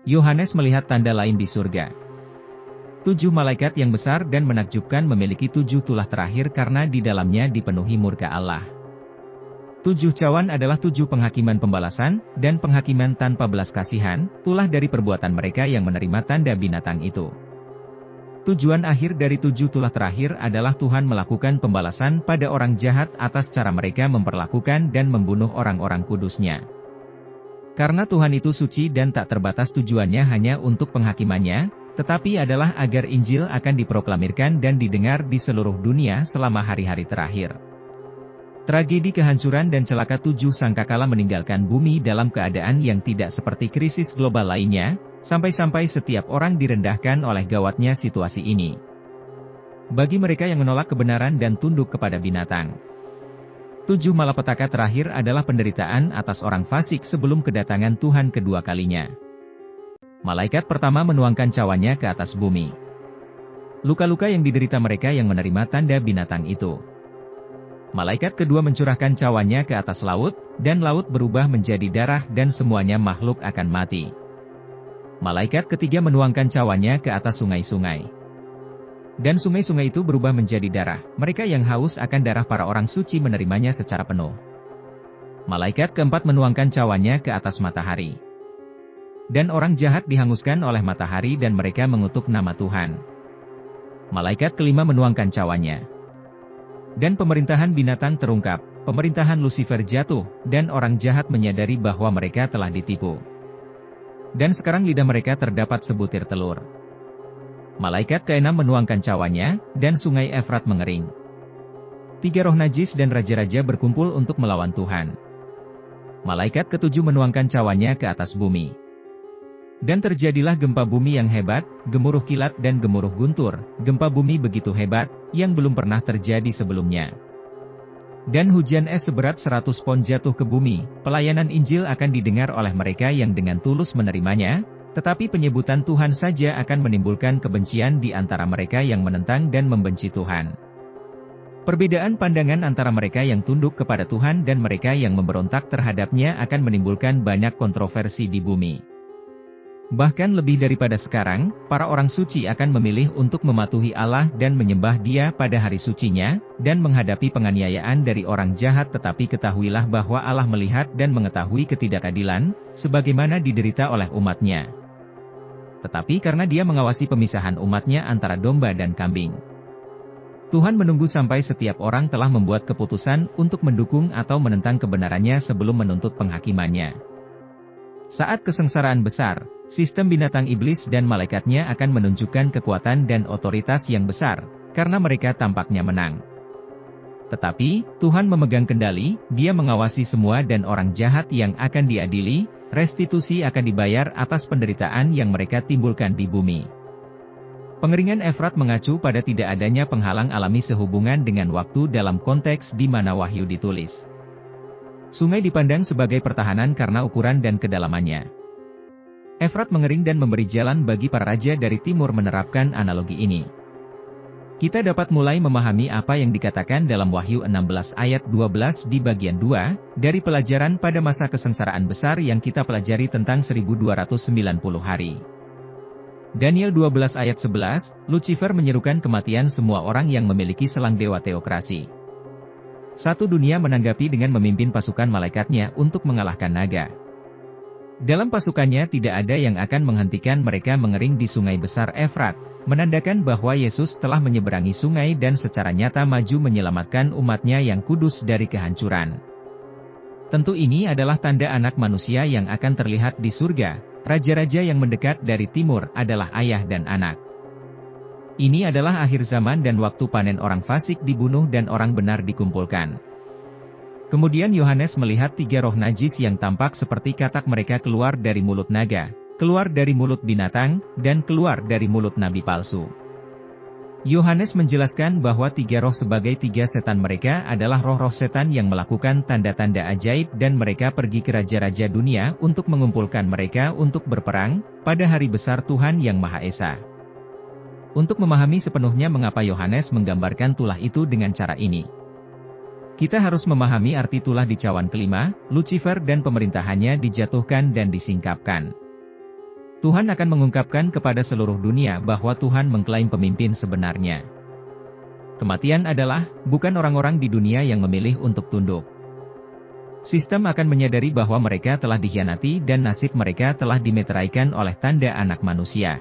Yohanes melihat tanda lain di surga. 7 malaikat yang besar dan menakjubkan memiliki 7 tulah terakhir karena di dalamnya dipenuhi murka Allah. 7 cawan adalah 7 penghakiman pembalasan, dan penghakiman tanpa belas kasihan, tulah dari perbuatan mereka yang menerima tanda binatang itu. Tujuan akhir dari 7 tulah terakhir adalah Tuhan melakukan pembalasan pada orang jahat atas cara mereka memperlakukan dan membunuh orang-orang kudus-Nya. Karena Tuhan itu suci dan tak terbatas tujuannya hanya untuk penghakimannya, tetapi adalah agar Injil akan diproklamirkan dan didengar di seluruh dunia selama hari-hari terakhir. Tragedi kehancuran dan celaka 7 sangkakala meninggalkan bumi dalam keadaan yang tidak seperti krisis global lainnya, sampai-sampai setiap orang direndahkan oleh gawatnya situasi ini. Bagi mereka yang menolak kebenaran dan tunduk kepada binatang. 7 malapetaka terakhir adalah penderitaan atas orang fasik sebelum kedatangan Tuhan kedua kalinya. Malaikat pertama menuangkan cawannya ke atas bumi. Luka-luka yang diderita mereka yang menerima tanda binatang itu. Malaikat kedua mencurahkan cawannya ke atas laut, dan laut berubah menjadi darah dan semuanya makhluk akan mati. Malaikat ketiga menuangkan cawannya ke atas sungai-sungai. Dan sungai-sungai itu berubah menjadi darah, mereka yang haus akan darah para orang suci menerimanya secara penuh. Malaikat keempat menuangkan cawannya ke atas matahari. Dan orang jahat dihanguskan oleh matahari dan mereka mengutuk nama Tuhan. Malaikat kelima menuangkan cawannya. Dan pemerintahan binatang terungkap, pemerintahan Lucifer jatuh, dan orang jahat menyadari bahwa mereka telah ditipu. Dan sekarang lidah mereka terdapat sebutir telur. Malaikat keenam menuangkan cawannya, dan sungai Efrat mengering. 3 roh najis dan raja-raja berkumpul untuk melawan Tuhan. Malaikat ketujuh menuangkan cawannya ke atas bumi. Dan terjadilah gempa bumi yang hebat, gemuruh kilat dan gemuruh guntur, gempa bumi begitu hebat, yang belum pernah terjadi sebelumnya. Dan hujan es seberat 100 pon jatuh ke bumi, pelayanan Injil akan didengar oleh mereka yang dengan tulus menerimanya, tetapi penyebutan Tuhan saja akan menimbulkan kebencian di antara mereka yang menentang dan membenci Tuhan. Perbedaan pandangan antara mereka yang tunduk kepada Tuhan dan mereka yang memberontak terhadapnya akan menimbulkan banyak kontroversi di bumi. Bahkan lebih daripada sekarang, para orang suci akan memilih untuk mematuhi Allah dan menyembah Dia pada hari sucinya, dan menghadapi penganiayaan dari orang jahat tetapi ketahuilah bahwa Allah melihat dan mengetahui ketidakadilan, sebagaimana diderita oleh umat-Nya. Tetapi karena Dia mengawasi pemisahan umat-Nya antara domba dan kambing. Tuhan menunggu sampai setiap orang telah membuat keputusan untuk mendukung atau menentang kebenarannya sebelum menuntut penghakimannya. Saat kesengsaraan besar, sistem binatang iblis dan malaikatnya akan menunjukkan kekuatan dan otoritas yang besar, karena mereka tampaknya menang. Tetapi, Tuhan memegang kendali, Dia mengawasi semua dan orang jahat yang akan diadili, restitusi akan dibayar atas penderitaan yang mereka timbulkan di bumi. Pengeringan Efrat mengacu pada tidak adanya penghalang alami sehubungan dengan waktu dalam konteks di mana Wahyu ditulis. Sungai dipandang sebagai pertahanan karena ukuran dan kedalamannya. Efrat mengering dan memberi jalan bagi para raja dari timur menerapkan analogi ini. Kita dapat mulai memahami apa yang dikatakan dalam Wahyu 16 ayat 12 di bagian 2, dari pelajaran pada masa kesengsaraan besar yang kita pelajari tentang 1290 hari. Daniel 12 ayat 11, Lucifer menyerukan kematian semua orang yang memiliki selang dewa teokrasi. Satu dunia menanggapi dengan memimpin pasukan malaikatnya untuk mengalahkan naga. Dalam pasukannya tidak ada yang akan menghentikan mereka mengering di sungai besar Efrat, menandakan bahwa Yesus telah menyeberangi sungai dan secara nyata maju menyelamatkan umat-Nya yang kudus dari kehancuran. Tentu ini adalah tanda anak manusia yang akan terlihat di surga, raja-raja yang mendekat dari timur adalah ayah dan anak. Ini adalah akhir zaman dan waktu panen orang fasik dibunuh dan orang benar dikumpulkan. Kemudian Yohanes melihat 3 roh najis yang tampak seperti katak mereka keluar dari mulut naga, keluar dari mulut binatang, dan keluar dari mulut nabi palsu. Yohanes menjelaskan bahwa 3 roh sebagai 3 setan mereka adalah roh-roh setan yang melakukan tanda-tanda ajaib dan mereka pergi ke raja-raja dunia untuk mengumpulkan mereka untuk berperang, pada hari besar Tuhan yang Maha Esa. Untuk memahami sepenuhnya mengapa Yohanes menggambarkan tulah itu dengan cara ini, kita harus memahami arti tulah di cawan kelima, Lucifer dan pemerintahannya dijatuhkan dan disingkapkan. Tuhan akan mengungkapkan kepada seluruh dunia bahwa Tuhan mengklaim pemimpin sebenarnya. Kematian adalah, bukan orang-orang di dunia yang memilih untuk tunduk. Sistem akan menyadari bahwa mereka telah dikhianati dan nasib mereka telah dimeteraikan oleh tanda Anak Manusia.